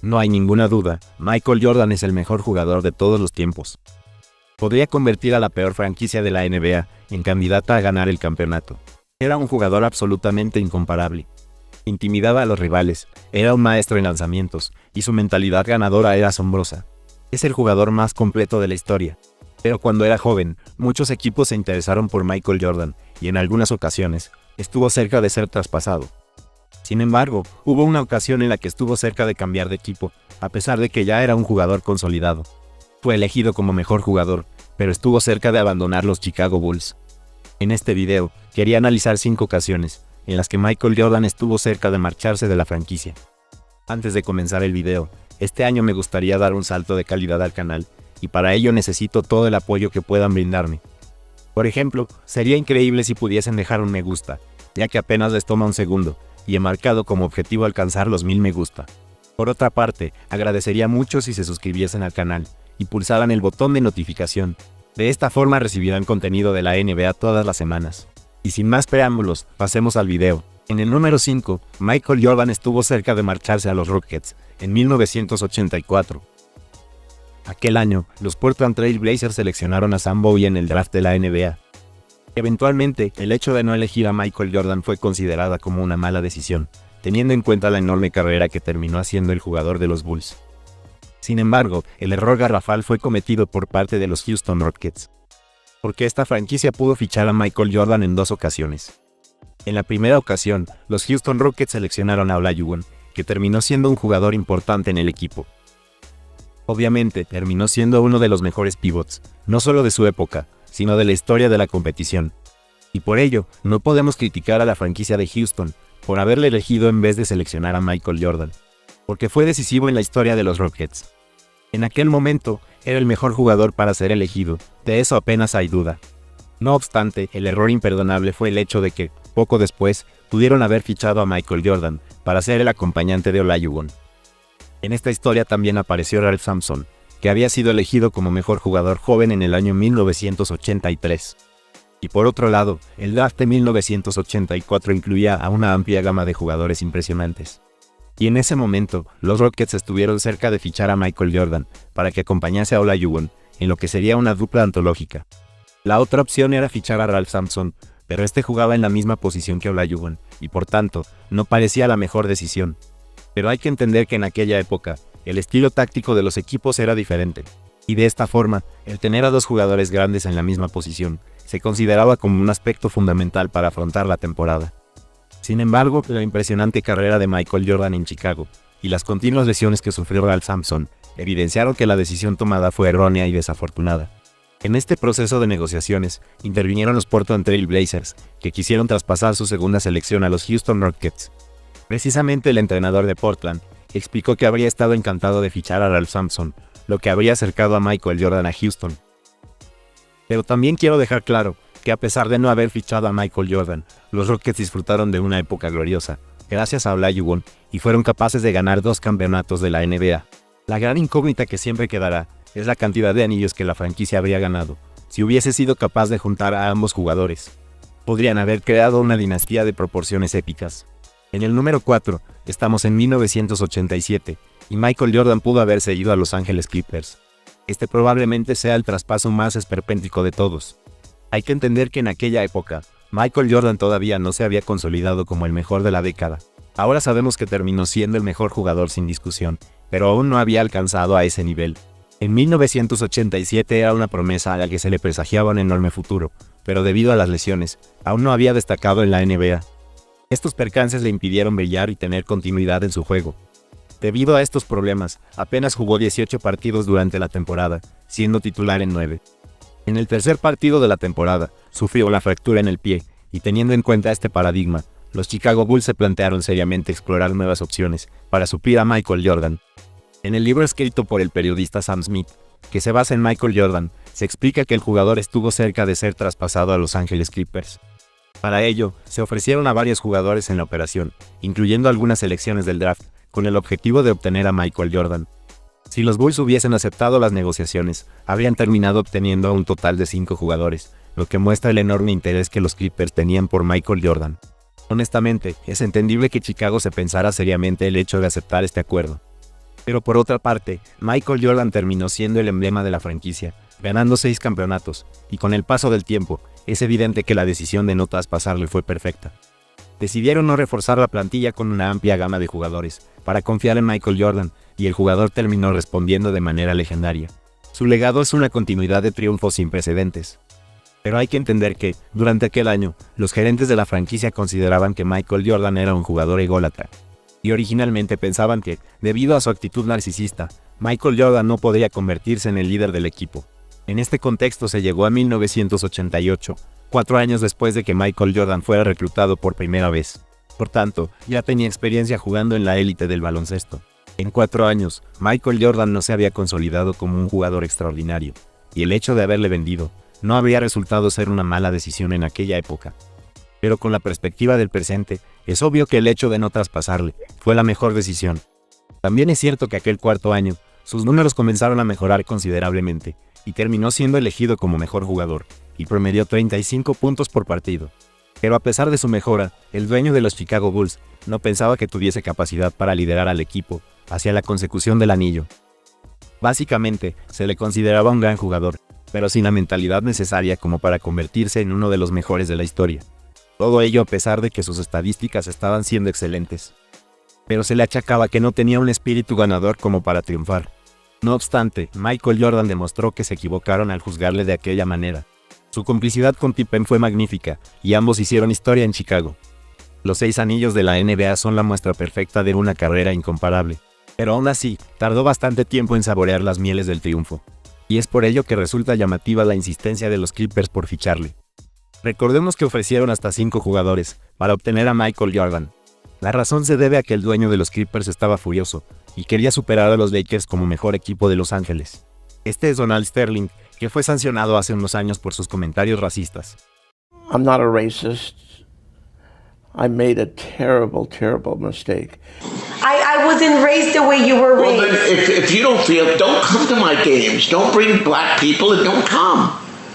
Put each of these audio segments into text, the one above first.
No hay ninguna duda, Michael Jordan es el mejor jugador de todos los tiempos. Podría convertir a la peor franquicia de la NBA en candidata a ganar el campeonato. Era un jugador absolutamente incomparable. Intimidaba a los rivales, era un maestro en lanzamientos, y su mentalidad ganadora era asombrosa. Es el jugador más completo de la historia. Pero cuando era joven, muchos equipos se interesaron por Michael Jordan, y en algunas ocasiones, estuvo cerca de ser traspasado. Sin embargo, hubo una ocasión en la que estuvo cerca de cambiar de equipo, a pesar de que ya era un jugador consolidado. Fue elegido como mejor jugador, pero estuvo cerca de abandonar los Chicago Bulls. En este video, quería analizar 5 ocasiones en las que Michael Jordan estuvo cerca de marcharse de la franquicia. Antes de comenzar el video, este año me gustaría dar un salto de calidad al canal, y para ello necesito todo el apoyo que puedan brindarme. Por ejemplo, sería increíble si pudiesen dejar un me gusta, ya que apenas les toma un segundo, y he marcado como objetivo alcanzar los 1000 me gusta. Por otra parte, agradecería mucho si se suscribiesen al canal, y pulsaran el botón de notificación. De esta forma recibirán contenido de la NBA todas las semanas. Y sin más preámbulos, pasemos al video. En el número 5, Michael Jordan estuvo cerca de marcharse a los Rockets, en 1984. Aquel año, los Portland Trail Blazers seleccionaron a Sam Bowie en el draft de la NBA. Eventualmente, el hecho de no elegir a Michael Jordan fue considerada como una mala decisión, teniendo en cuenta la enorme carrera que terminó haciendo el jugador de los Bulls. Sin embargo, el error garrafal fue cometido por parte de los Houston Rockets, porque esta franquicia pudo fichar a Michael Jordan en 2 ocasiones. En la primera ocasión, los Houston Rockets seleccionaron a Olajuwon, que terminó siendo un jugador importante en el equipo. Obviamente, terminó siendo uno de los mejores pivots, no solo de su época, sino de la historia de la competición. Y por ello, no podemos criticar a la franquicia de Houston por haberle elegido en vez de seleccionar a Michael Jordan, porque fue decisivo en la historia de los Rockets. En aquel momento, era el mejor jugador para ser elegido, de eso apenas hay duda. No obstante, el error imperdonable fue el hecho de que, poco después, pudieron haber fichado a Michael Jordan para ser el acompañante de Olajuwon. En esta historia también apareció Ralph Sampson, que había sido elegido como mejor jugador joven en el año 1983. Y por otro lado, el draft de 1984 incluía a una amplia gama de jugadores impresionantes. Y en ese momento, los Rockets estuvieron cerca de fichar a Michael Jordan para que acompañase a Olajuwon en lo que sería una dupla antológica. La otra opción era fichar a Ralph Sampson, pero este jugaba en la misma posición que Olajuwon, y por tanto, no parecía la mejor decisión. Pero hay que entender que en aquella época, el estilo táctico de los equipos era diferente, y de esta forma, el tener a 2 jugadores grandes en la misma posición, se consideraba como un aspecto fundamental para afrontar la temporada. Sin embargo, la impresionante carrera de Michael Jordan en Chicago, y las continuas lesiones que sufrió Ralph Sampson, evidenciaron que la decisión tomada fue errónea y desafortunada. En este proceso de negociaciones, intervinieron los Portland Trail Blazers, que quisieron traspasar su segunda selección a los Houston Rockets. Precisamente el entrenador de Portland explicó que habría estado encantado de fichar a Ralph Sampson, lo que habría acercado a Michael Jordan a Houston. Pero también quiero dejar claro que a pesar de no haber fichado a Michael Jordan, los Rockets disfrutaron de una época gloriosa, gracias a Olajuwon, y fueron capaces de ganar 2 campeonatos de la NBA. La gran incógnita que siempre quedará es la cantidad de anillos que la franquicia habría ganado, si hubiese sido capaz de juntar a ambos jugadores. Podrían haber creado una dinastía de proporciones épicas. En el número 4, estamos en 1987, y Michael Jordan pudo haber seguido a Los Ángeles Clippers. Este probablemente sea el traspaso más esperpéntico de todos. Hay que entender que en aquella época, Michael Jordan todavía no se había consolidado como el mejor de la década. Ahora sabemos que terminó siendo el mejor jugador sin discusión, pero aún no había alcanzado a ese nivel. En 1987 era una promesa a la que se le presagiaba un enorme futuro, pero debido a las lesiones, aún no había destacado en la NBA. Estos percances le impidieron brillar y tener continuidad en su juego. Debido a estos problemas, apenas jugó 18 partidos durante la temporada, siendo titular en 9. En el tercer partido de la temporada, sufrió una fractura en el pie, y teniendo en cuenta este paradigma, los Chicago Bulls se plantearon seriamente explorar nuevas opciones para suplir a Michael Jordan. En el libro escrito por el periodista Sam Smith, que se basa en Michael Jordan, se explica que el jugador estuvo cerca de ser traspasado a Los Ángeles Clippers. Para ello, se ofrecieron a varios jugadores en la operación, incluyendo algunas selecciones del draft, con el objetivo de obtener a Michael Jordan. Si los Bulls hubiesen aceptado las negociaciones, habrían terminado obteniendo un total de 5 jugadores, lo que muestra el enorme interés que los Clippers tenían por Michael Jordan. Honestamente, es entendible que Chicago se pensara seriamente el hecho de aceptar este acuerdo. Pero por otra parte, Michael Jordan terminó siendo el emblema de la franquicia, ganando 6 campeonatos, y con el paso del tiempo, es evidente que la decisión de no traspasarle fue perfecta. Decidieron no reforzar la plantilla con una amplia gama de jugadores, para confiar en Michael Jordan, y el jugador terminó respondiendo de manera legendaria. Su legado es una continuidad de triunfos sin precedentes. Pero hay que entender que, durante aquel año, los gerentes de la franquicia consideraban que Michael Jordan era un jugador ególatra. Y originalmente pensaban que, debido a su actitud narcisista, Michael Jordan no podría convertirse en el líder del equipo. En este contexto se llegó a 1988, 4 años después de que Michael Jordan fuera reclutado por primera vez. Por tanto, ya tenía experiencia jugando en la élite del baloncesto. En 4 años, Michael Jordan no se había consolidado como un jugador extraordinario, y el hecho de haberle vendido no habría resultado ser una mala decisión en aquella época. Pero con la perspectiva del presente, es obvio que el hecho de no traspasarle fue la mejor decisión. También es cierto que aquel 4º año, sus números comenzaron a mejorar considerablemente, y terminó siendo elegido como mejor jugador, y promedió 35 puntos por partido. Pero a pesar de su mejora, el dueño de los Chicago Bulls no pensaba que tuviese capacidad para liderar al equipo hacia la consecución del anillo. Básicamente, se le consideraba un gran jugador, pero sin la mentalidad necesaria como para convertirse en uno de los mejores de la historia. Todo ello a pesar de que sus estadísticas estaban siendo excelentes. Pero se le achacaba que no tenía un espíritu ganador como para triunfar. No obstante, Michael Jordan demostró que se equivocaron al juzgarle de aquella manera. Su complicidad con Pippen fue magnífica, y ambos hicieron historia en Chicago. Los 6 anillos de la NBA son la muestra perfecta de una carrera incomparable. Pero aún así, tardó bastante tiempo en saborear las mieles del triunfo. Y es por ello que resulta llamativa la insistencia de los Clippers por ficharle. Recordemos que ofrecieron hasta 5 jugadores para obtener a Michael Jordan. La razón se debe a que el dueño de los Clippers estaba furioso y quería superar a los Lakers como mejor equipo de Los Ángeles. Este es Donald Sterling, que fue sancionado hace unos años por sus comentarios racistas. I'm not a racist. I made a terrible, terrible mistake. I wasn't raised the way you were raised. Well, then, if you don't feel, don't come to my games. Don't bring black people and don't come.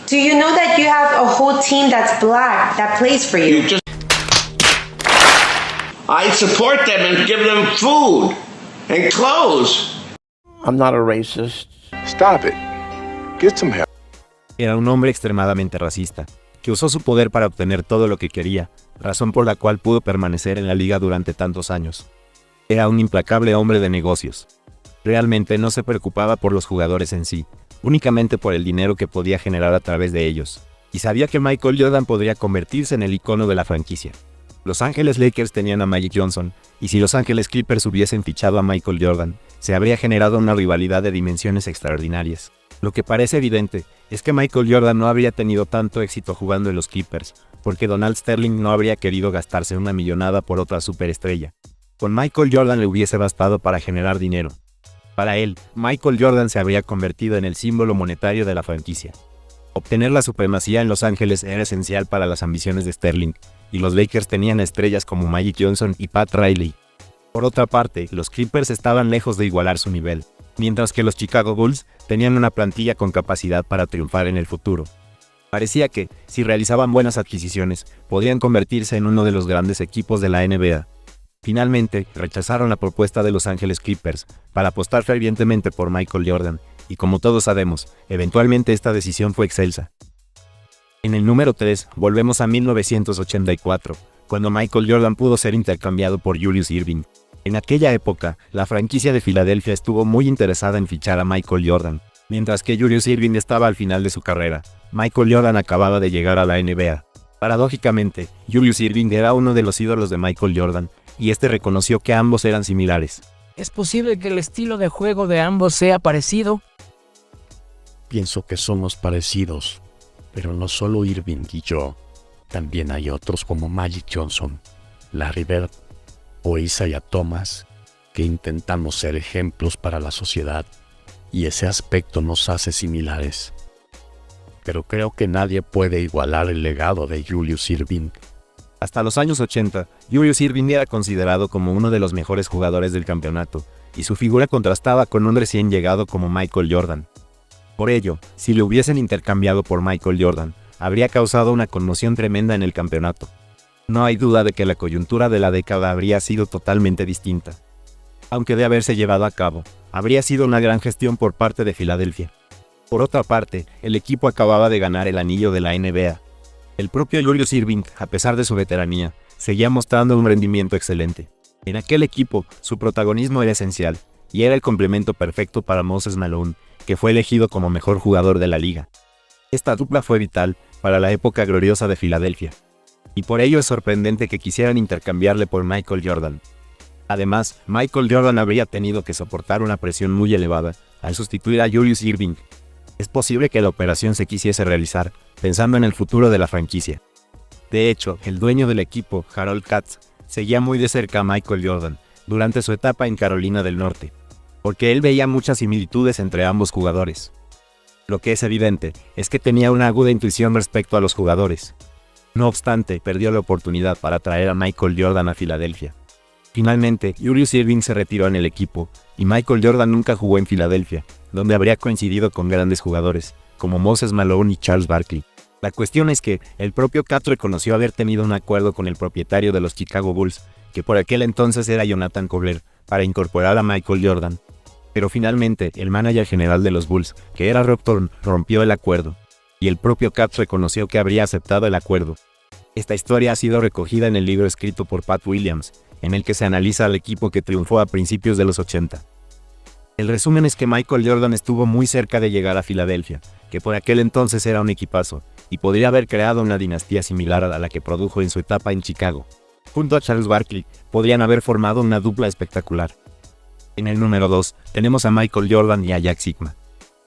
Do you know that you have a whole team that's black that plays for you? I support them and give them food and clothes. I'm not a racist. Stop it. Get some help. Era un hombre extremadamente racista, que usó su poder para obtener todo lo que quería, razón por la cual pudo permanecer en la liga durante tantos años. Era un implacable hombre de negocios. Realmente no se preocupaba por los jugadores en sí, únicamente por el dinero que podía generar a través de ellos, y sabía que Michael Jordan podría convertirse en el icono de la franquicia. Los Ángeles Lakers tenían a Magic Johnson, y si Los Ángeles Clippers hubiesen fichado a Michael Jordan, se habría generado una rivalidad de dimensiones extraordinarias. Lo que parece evidente es que Michael Jordan no habría tenido tanto éxito jugando en los Clippers, porque Donald Sterling no habría querido gastarse una millonada por otra superestrella. Con Michael Jordan le hubiese bastado para generar dinero. Para él, Michael Jordan se habría convertido en el símbolo monetario de la franquicia. Obtener la supremacía en Los Ángeles era esencial para las ambiciones de Sterling, y los Lakers tenían estrellas como Magic Johnson y Pat Riley. Por otra parte, los Clippers estaban lejos de igualar su nivel, mientras que los Chicago Bulls tenían una plantilla con capacidad para triunfar en el futuro. Parecía que, si realizaban buenas adquisiciones, podrían convertirse en uno de los grandes equipos de la NBA. Finalmente, rechazaron la propuesta de Los Ángeles Clippers para apostar fervientemente por Michael Jordan, y como todos sabemos, eventualmente esta decisión fue excelsa. En el número 3, volvemos a 1984, cuando Michael Jordan pudo ser intercambiado por Julius Erving. En aquella época, la franquicia de Filadelfia estuvo muy interesada en fichar a Michael Jordan, mientras que Julius Erving estaba al final de su carrera. Michael Jordan acababa de llegar a la NBA. Paradójicamente, Julius Erving era uno de los ídolos de Michael Jordan, y este reconoció que ambos eran similares. ¿Es posible que el estilo de juego de ambos sea parecido? Pienso que somos parecidos, pero no solo Irving y yo. También hay otros como Magic Johnson, Larry Bird o Isaiah Thomas, que intentamos ser ejemplos para la sociedad, y ese aspecto nos hace similares. Pero creo que nadie puede igualar el legado de Julius Erving. Hasta los años 80, Julius Erving era considerado como uno de los mejores jugadores del campeonato, y su figura contrastaba con un recién llegado como Michael Jordan. Por ello, si lo hubiesen intercambiado por Michael Jordan, habría causado una conmoción tremenda en el campeonato. No hay duda de que la coyuntura de la década habría sido totalmente distinta. aunque de haberse llevado a cabo, habría sido una gran gestión por parte de Filadelfia. Por otra parte, el equipo acababa de ganar el anillo de la NBA. El propio Julius Erving, a pesar de su veteranía, seguía mostrando un rendimiento excelente. En aquel equipo, su protagonismo era esencial, y era el complemento perfecto para Moses Malone, que fue elegido como mejor jugador de la liga. Esta dupla fue vital para la época gloriosa de Filadelfia, y por ello es sorprendente que quisieran intercambiarle por Michael Jordan. Además, Michael Jordan habría tenido que soportar una presión muy elevada al sustituir a Julius Erving. Es posible que la operación se quisiese realizar pensando en el futuro de la franquicia. De hecho, el dueño del equipo, Harold Katz, seguía muy de cerca a Michael Jordan durante su etapa en Carolina del Norte, porque él veía muchas similitudes entre ambos jugadores. Lo que es evidente es que tenía una aguda intuición respecto a los jugadores. No obstante, perdió la oportunidad para traer a Michael Jordan a Filadelfia. Finalmente, Julius Erving se retiró en el equipo, y Michael Jordan nunca jugó en Filadelfia, donde habría coincidido con grandes jugadores, como Moses Malone y Charles Barkley. La cuestión es que el propio Katz reconoció haber tenido un acuerdo con el propietario de los Chicago Bulls, que por aquel entonces era Jonathan Kovler, para incorporar a Michael Jordan. Pero finalmente, el manager general de los Bulls, que era Rob Thorne, rompió el acuerdo, y el propio Katz reconoció que habría aceptado el acuerdo. Esta historia ha sido recogida en el libro escrito por Pat Williams, en el que se analiza al equipo que triunfó a principios de los 80. El resumen es que Michael Jordan estuvo muy cerca de llegar a Filadelfia, que por aquel entonces era un equipazo, y podría haber creado una dinastía similar a la que produjo en su etapa en Chicago. Junto a Charles Barkley, podrían haber formado una dupla espectacular. En el número 2, tenemos a Michael Jordan y a Jack Sigma.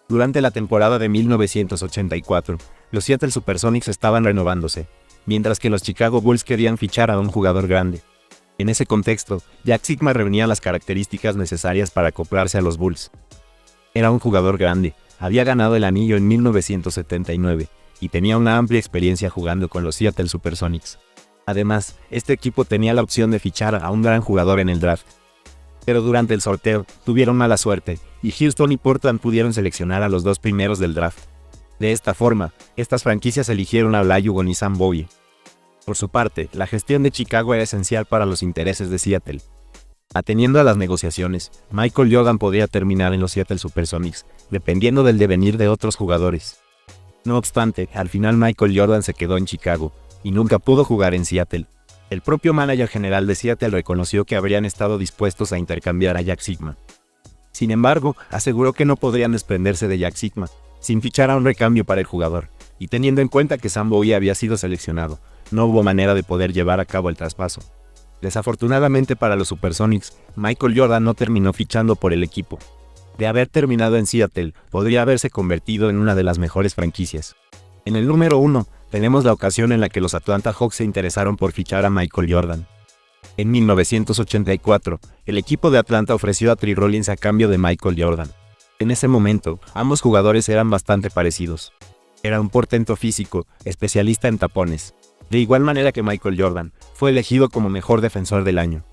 Durante la temporada de 1984, los Seattle Supersonics estaban renovándose, mientras que los Chicago Bulls querían fichar a un jugador grande. En ese contexto, Jack Sigma reunía las características necesarias para acoplarse a los Bulls. Era un jugador grande, había ganado el anillo en 1979 y tenía una amplia experiencia jugando con los Seattle Supersonics. Además, este equipo tenía la opción de fichar a un gran jugador en el draft. Pero durante el sorteo, tuvieron mala suerte, y Houston y Portland pudieron seleccionar a los dos primeros del draft. De esta forma, estas franquicias eligieron a Olajuwon y Sam Bowie. Por su parte, la gestión de Chicago era esencial para los intereses de Seattle. Atendiendo a las negociaciones, Michael Jordan podría terminar en los Seattle Supersonics, dependiendo del devenir de otros jugadores. No obstante, al final Michael Jordan se quedó en Chicago, y nunca pudo jugar en Seattle. El propio manager general de Seattle reconoció que habrían estado dispuestos a intercambiar a Jack Sigma. Sin embargo, aseguró que no podrían desprenderse de Jack Sigma, sin fichar a un recambio para el jugador, y teniendo en cuenta que Sam Bowie había sido seleccionado, no hubo manera de poder llevar a cabo el traspaso. Desafortunadamente para los Supersonics, Michael Jordan no terminó fichando por el equipo. De haber terminado en Seattle, podría haberse convertido en una de las mejores franquicias. En el número 1, tenemos la ocasión en la que los Atlanta Hawks se interesaron por fichar a Michael Jordan. En 1984, el equipo de Atlanta ofreció a Tree Rollins a cambio de Michael Jordan. En ese momento, ambos jugadores eran bastante parecidos. Era un portento físico, especialista en tapones. De igual manera que Michael Jordan, fue elegido como mejor defensor del año.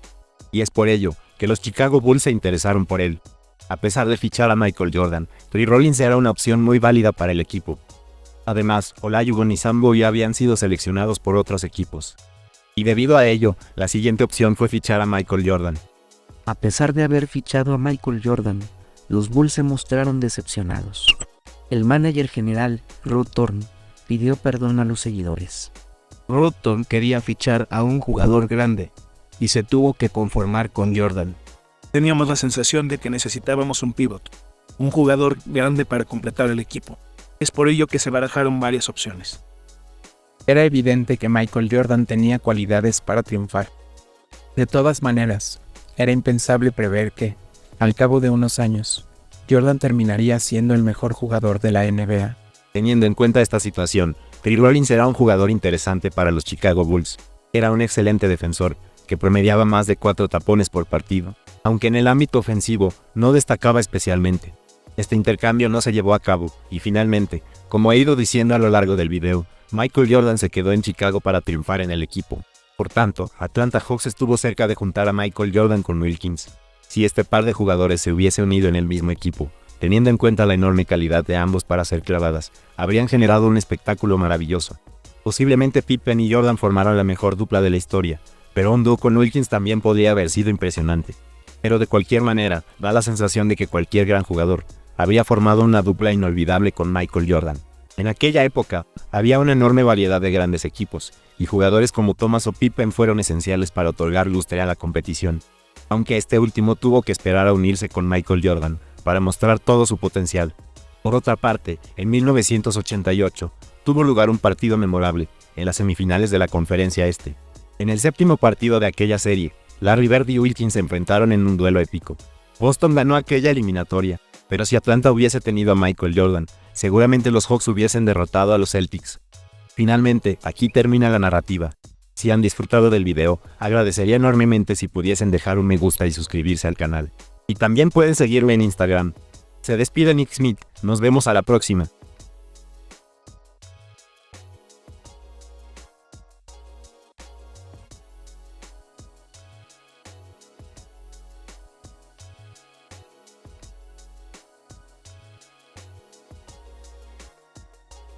Y es por ello que los Chicago Bulls se interesaron por él. A pesar de fichar a Michael Jordan, Tree Rollins era una opción muy válida para el equipo. Además, Olajuwon y Sam Bowie habían sido seleccionados por otros equipos. Y debido a ello, la siguiente opción fue fichar a Michael Jordan. A pesar de haber fichado a Michael Jordan, los Bulls se mostraron decepcionados. El manager general, Rod Thorne, pidió perdón a los seguidores. Rod Thorne quería fichar a un jugador grande, y se tuvo que conformar con Jordan. Teníamos la sensación de que necesitábamos un pivot, un jugador grande para completar el equipo. Es por ello que se barajaron varias opciones. Era evidente que Michael Jordan tenía cualidades para triunfar. De todas maneras, era impensable prever que, al cabo de unos años, Jordan terminaría siendo el mejor jugador de la NBA. Teniendo en cuenta esta situación, Tree Rollins era un jugador interesante para los Chicago Bulls. Era un excelente defensor, que promediaba más de 4 tapones por partido, aunque en el ámbito ofensivo no destacaba especialmente. Este intercambio no se llevó a cabo, y finalmente, como he ido diciendo a lo largo del video, Michael Jordan se quedó en Chicago para triunfar en el equipo. Por tanto, Atlanta Hawks estuvo cerca de juntar a Michael Jordan con Wilkins. Si este par de jugadores se hubiese unido en el mismo equipo, teniendo en cuenta la enorme calidad de ambos para ser clavadas, habrían generado un espectáculo maravilloso. Posiblemente Pippen y Jordan formaron la mejor dupla de la historia, pero un dúo con Wilkins también podría haber sido impresionante. Pero de cualquier manera, da la sensación de que cualquier gran jugador habría formado una dupla inolvidable con Michael Jordan. En aquella época, había una enorme variedad de grandes equipos, y jugadores como Thomas o Pippen fueron esenciales para otorgar lustre a la competición. Aunque este último tuvo que esperar a unirse con Michael Jordan para mostrar todo su potencial. Por otra parte, en 1988, tuvo lugar un partido memorable, en las semifinales de la Conferencia Este. En el séptimo partido de aquella serie, Larry Bird y Wilkins se enfrentaron en un duelo épico. Boston ganó aquella eliminatoria, pero si Atlanta hubiese tenido a Michael Jordan, seguramente los Hawks hubiesen derrotado a los Celtics. Finalmente, aquí termina la narrativa. Si han disfrutado del video, agradecería enormemente si pudiesen dejar un me gusta y suscribirse al canal. Y también pueden seguirme en Instagram. Se despide Nick Smith, nos vemos a la próxima.